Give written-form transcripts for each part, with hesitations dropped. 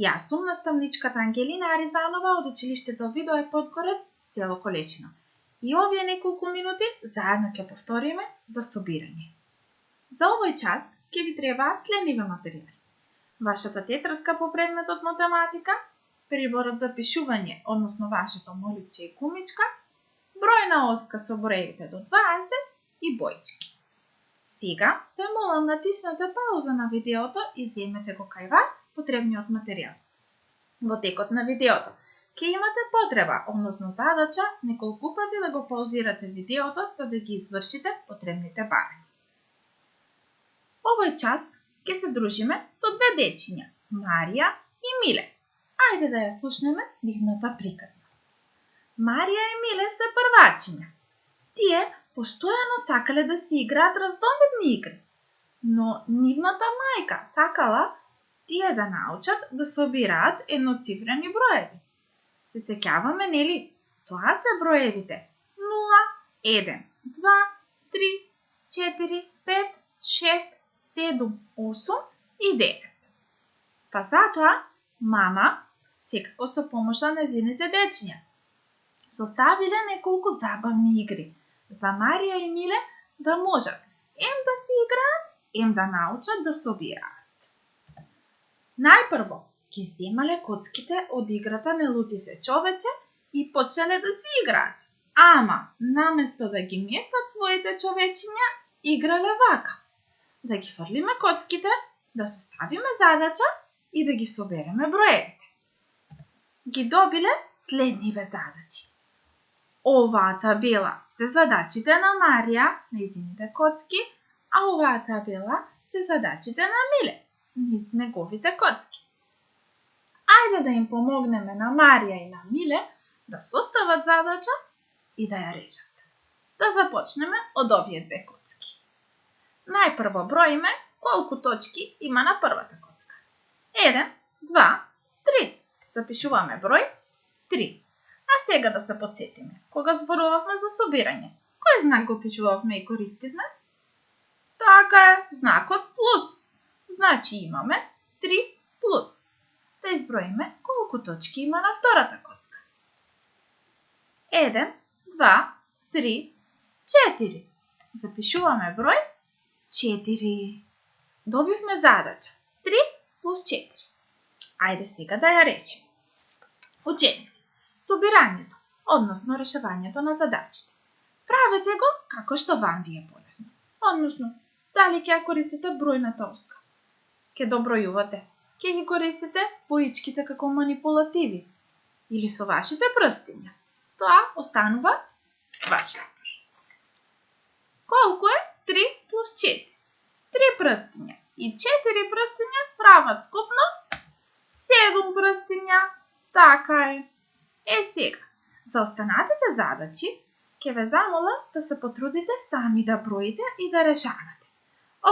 Јас сум наставничката Ангелина Аризанова од училиштето Видое Подгорец, село Колешино. И овие неколку минути заедно ќе повториме за собирање. За овој час ќе ви требаат следниве материјали: вашата тетрадка по предметот математика, приборот за пишување, односно вашето моличе и кумичка, бројна оска со броевите до 20 и боички. Сега ве молам натиснете пауза на видеото и земете го кај вас потребниот материјал. Во текот на видеото ќе имате потреба, односно задача, неколку пати да го паузирате видеото за да ги извршите потребните барања. Овој час ќе се дружиме со две дечиња, Марија и Миле. Ајде да ја слушнеме нивната приказна. Марија и Миле се првачиња. Тие постојано сакале да си играат раздобедни игри, но нивната мајка сакала тие да научат да собираат едноцифрени броеви. Се сеќаваме, нели? Тоа се броевите 0, 1, 2, 3, 4, 5, 6, 7, 8 и 9. Па затоа мама, секако со помош на незините дечиња, составиле неколку забавни игри за Марија и Миле да можат ем да си играат, ем да научат да собираат. Најпрво ги земале коцките од играта Не лути се човече и почнале да си играат. Ама, наместо да ги местат своите човечиња, играле вака: да ги фрлиме коцките, да составиме задача и да ги собереме броевите. Ги добиле следниве задачи. Оваа табела се задачите на Марија, нејзините коцки, а оваа табела се задачите на Миле, неговите коцки. Ајде да им помогнеме на Марија и на Миле да состават задача и да ја решат. Да започнеме од овие две коцки. Најпрво броиме колку точки има на првата коцка. 1, 2, 3. Запишуваме број 3. А сега да се потсетиме, кога зборувавме за собирање, кој знак го пишувавме и користивме? Така е, знакот плюс. Значи имаме 3 плюс. Да изброиме колку точки има на втората коцка. 1, 2, 3, 4. Запишуваме број 4. Добивме задача 3 плюс 4. Ајде сега да ја решиме. Ученици, собирањето, односно решавањето на задачите, правете го како што вам ви е полесно. Односно, дали ќе ја користите бројната оска, ќе добројувате, ќе ги користите боичките како манипулативи или со вашите прстиња. Тоа останува ваш избор. Колку е 3 плюс 4? 3 прстиња и 4 прстиња прават вкупно 7 прстиња. Така е. Сега, за останатите задачи, ќе ве замолам да се потрудите сами да броите и да решавате.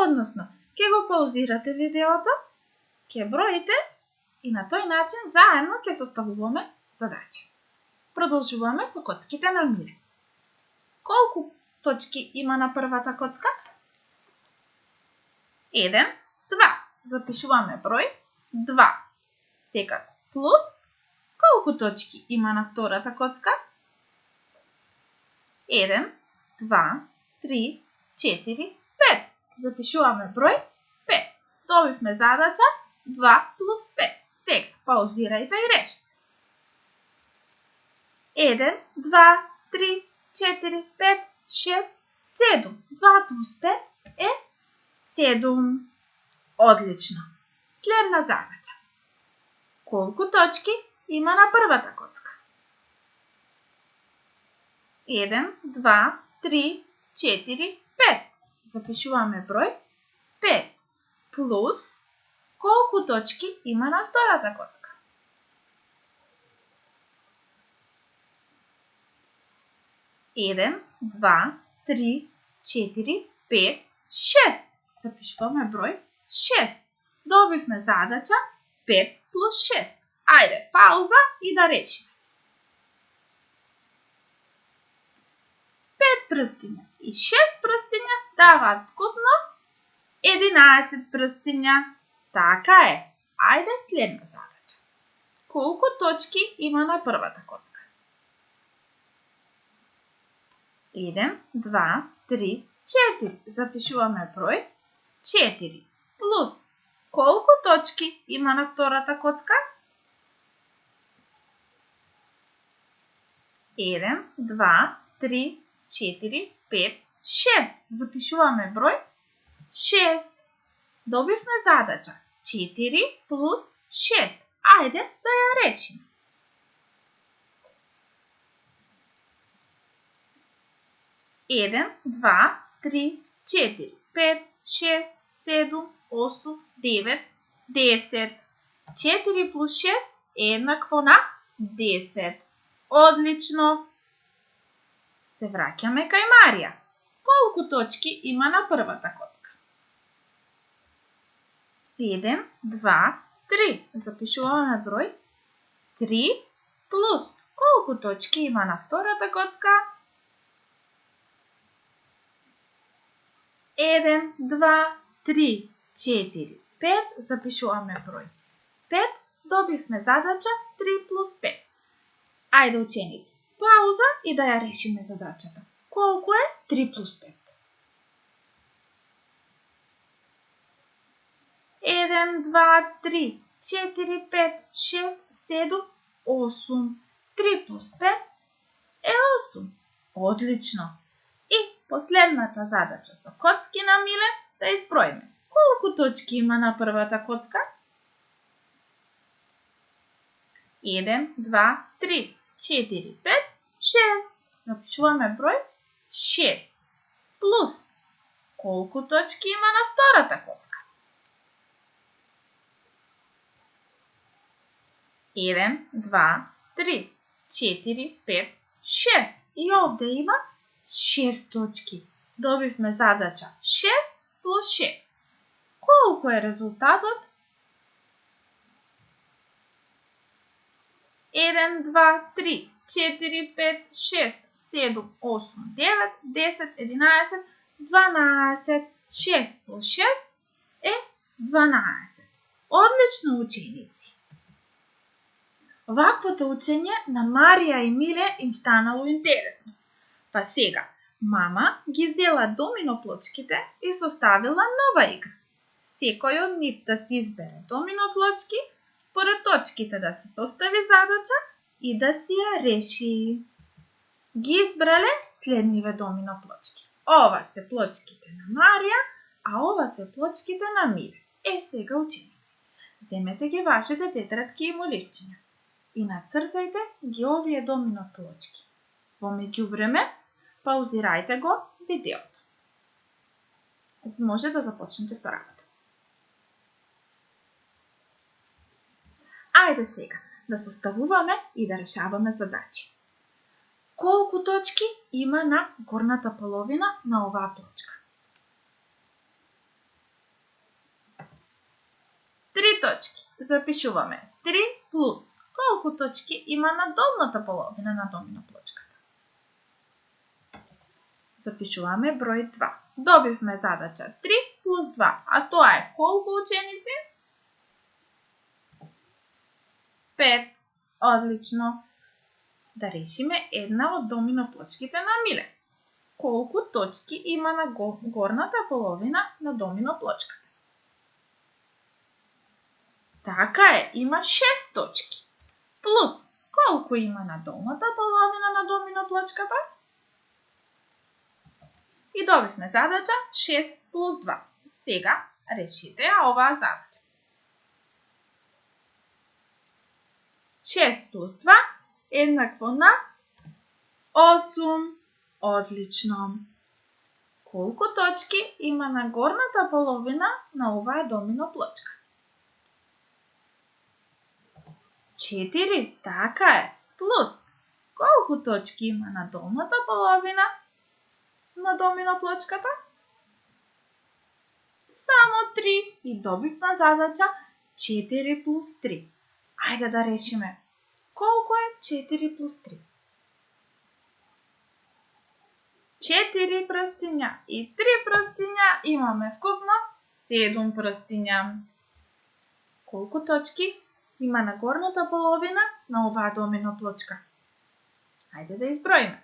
Односно, ќе го паузирате видеото, ќе броите и на тој начин заедно ќе составуваме задачи. Продолжуваме со коцките на Миле. Колку точки има на првата коцка? 1, 2. Запишуваме број 2. Секако плюс. Колку точки има на втората коцка? 1, 2, 3, 4, 5. Запишуваме број 5. Добивме задача 2 плюс 5. Сега паузирајте и решите. 1, 2, 3, 4, 5, 6, 7. 2 плюс 5 е 7. Одлично. Следна задача. Колку точки има на првата коцка? 1, 2, 3, 4, 5. Запишуваме број 5 плюс колку точки има на втората коцка? 1, 2, 3, 4, 5, 6. Запишуваме број 6. Добивме задача 5 плюс 6. Ајде, пауза и да решиме. 5 прстиња и 6 прстиња даваат вкупно 11 прстиња. Така е. Ајде следна задача. Колко точки има на първата коцка? 1, 2, 3, 4. Запишуваме брой 4 плюс колко точки има на втората коцка? 1, 2, 3, 4, 5, 6. Запишуваме брой 6. Добивме задача 4 плюс 6. Айде да я решим. 1, 2, 3, 4, 5, 6, 7, 8, 9, 10. 4 плюс 6 е еднакво на 10. Отлично! Се вракяме кај Марија. Колку точки има на првата коцка? 1, 2, 3. Запишуваме број 3 плюс колку точки има на втората коцка? 1, 2, 3, 4, 5. Запишуваме број 5. Добивме задача 3 плюс 5. Ајде, ученици, пауза и да ја решиме задачата. Колку е 3 плюс 5? 1, 2, 3, 4, 5, 6, 7, 8. 3 плюс 5 е 8. Отлично! И последната задача со коцки на Миле да изброиме. Колку точки има на првата коцка? 1, 2, 3, 4, 5, 6. Запишуваме број 6. Плюс колку точки има на втората коцка? 1, 2, 3, 4, 5, 6. И овде има 6 точки. Добивме задача 6 плюс 6. Колку е резултатот? 1, 2, 3, 4, 5, 6, 7, 8, 9, 10, 11, 12. 6 плюс 6 е 12. Одлично, ученици! Ваквото учење на Марија и Миле им станало интересно. Па сега, мама ги зела домино плочките и составила нова игра. Секој од нив да си избере домино плочки, според точките да се состави задача и да си ја реши. Ги избрале следниве домино плочки. Ова се плочките на Марија, а ова се плочките на Миле. Сега, ученици, земете ги вашите тетрадки и моливчиња и нацртајте ги овие домино плочки. Во меѓувреме, паузирајте го видеото. Може да започнете со работа. Ајде сега да составуваме и да решаваме задачи. Колку точки има на горната половина на оваа плочка? 3 точки. Запишуваме 3 плюс колку точки има на долната половина на домино плочката? Запишуваме број 2. Добивме задача 3 плюс 2. А тоа е колку, ученици? 5. Одлично. Да решиме една од домино плочките на Миле. Колку точки има на горната половина на домино плочката? Така е, има 6 точки. Плюс колку има на долната половина на домино плочката? И добивме задача 6 плюс 2. Сега решите оваа задача. 6 плюс 2 еднакво на 8. Одлично. Колку точки има на горната половина на оваа домино плочка? 4, така е. Плюс колку точки има на долната половина на домино плочката? Само 3 и добивме задача 4 плюс 3. Ајде да решиме. Колку е 4 плюс 3? 4 прстиња и 3 прстиња имаме вкупно 7 прстиња. Колку точки има на горната половина на оваа домино плочка? Ајде да изброиме.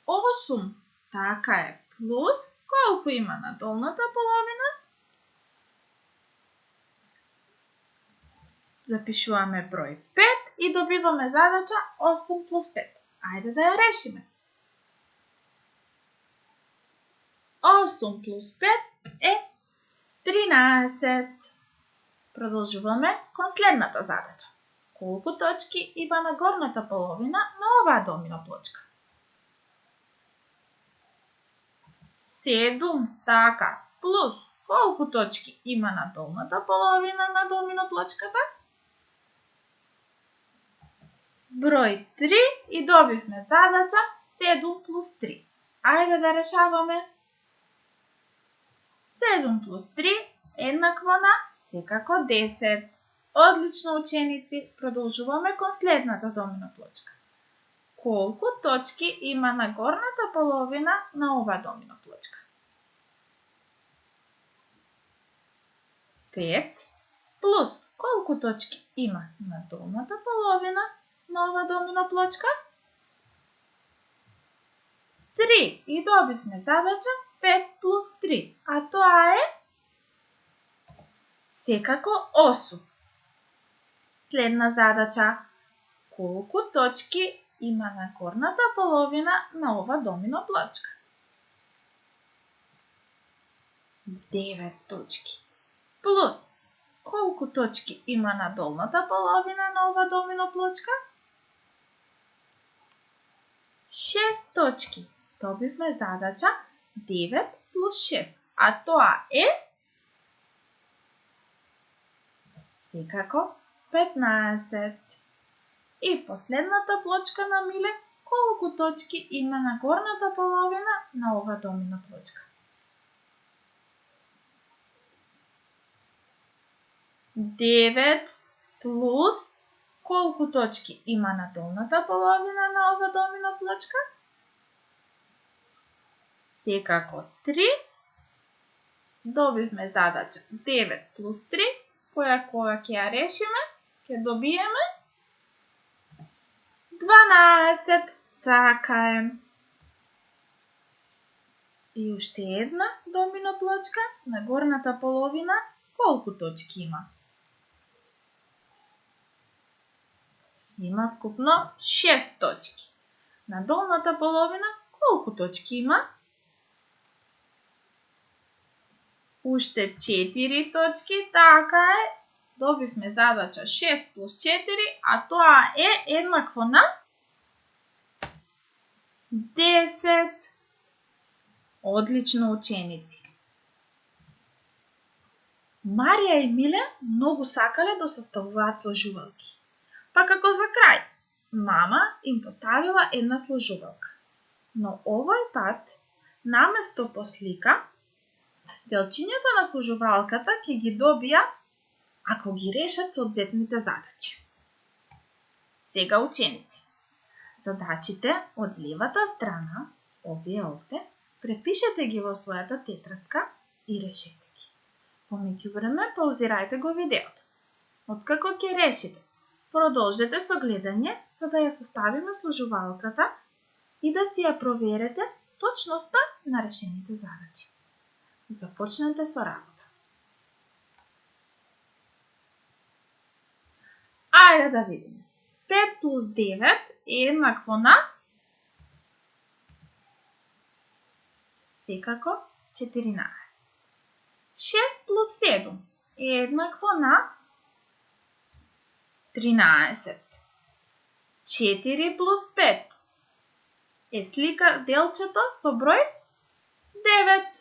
8, така е, плюс колку има на долната половина? Запишуваме број 5 и добиваме задача 8 плюс 5. Ајде да ја решиме. 8 плюс 5 е 13. Продолжуваме кон следната задача. Колку точки има на горната половина на оваа домино плочка? 7, така, плюс колку точки има на долната половина на домино плочката? Број 3 и добивме задача 7 плюс 3. Ајде да решаваме. 7 плюс 3 еднакво на секако 10. Одлично, ученици, продолжуваме кон следната домино плочка. Колку точки има на горната половина на ова домино плочка? 5 плюс колку точки има на долната половина на ова домино плочка? 3 и добивме задача 5 плюс 3, а тоа е секако 8. Следна задача. Колку точки има на горната половина на ова домино плочка? 9 точки. Плюс колку точки има на долната половина на ова домино плочка? 6 точки. Добивме задача 9 плюс 6, а тоа е секако 15. И последната плочка на Миле, колку точки има на горната половина на ова домино плочка? 9 плюс колку точки има на долната половина на ова домино плочка? Секако 3. Добивме задача 9 плюс 3, која ќе ја решиме, ќе добиеме 12. Така е. И уште една домино плочка на горната половина, колку точки има? Има вкупно 6 точки. На долната половина колку точки има? Уште 4 точки, така е. Добивме задача 6 плюс 4, а тоа е еднакво на 10. Одлично, ученици. Марија и Миле многу сакале да составуваат сложувалки. Па како за крај, мама им поставила една сложувалка. Но овој пат, наместо по слика, делчињата на сложувалката ќе ги добија ако ги решат соодветните задачи. Сега, ученици, задачите од левата страна, овие овде, препишете ги во својата тетрадка и решете ги. По меѓувреме паузирајте го видеото. Откако ќе решите, продолжете со гледање за да ја составиме сложувалката и да си ја проверете точноста на решените задачи. Започнете со работа. Ајде да видиме. 5 плюс 9 е еднакво на секако 14. 6 плюс 7 е еднакво на 13. 4 плюс 5 е слика делчето со број 9.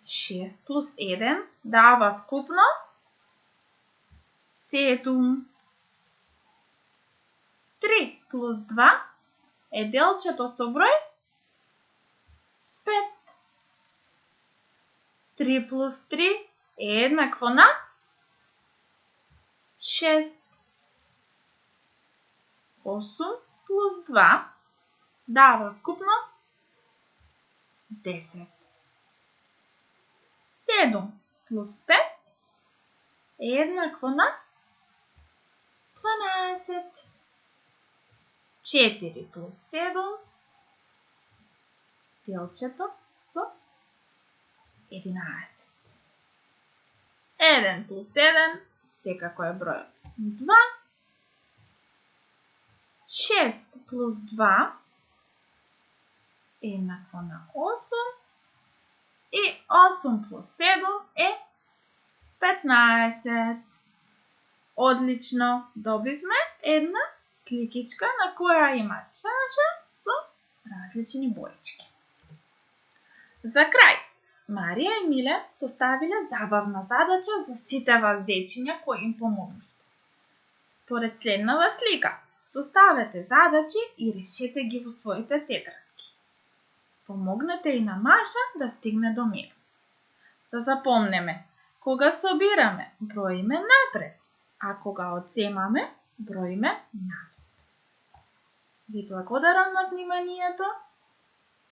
6 плюс 1 дава вкупно 7. 3 плюс 2 е делчето со број 5. 3 плюс 3 е еднакво на 6. 8 плюс 2 дава вкупно 10. 7 плюс 5 е еднакво на 12. 4 плюс 7 делчето со 11. 1 плюс 7 секако е бројот 2. 6 плюс 2 е еднакво на 8. И 8 плюс 7 е 15. Одлично, добивме една сликичка на која има чаша со различни боички. За крај, Марија и Миле составиле забавна задача за сите вас дечиња кои им помогнете. Според следнава слика, составете задачи и решете ги во своите тетрадки. Помогнете и на Маша да стигне до метод. Да запомнеме, кога собираме, броиме напред, а кога одземаме, броиме назад. Ви благодарам на вниманието.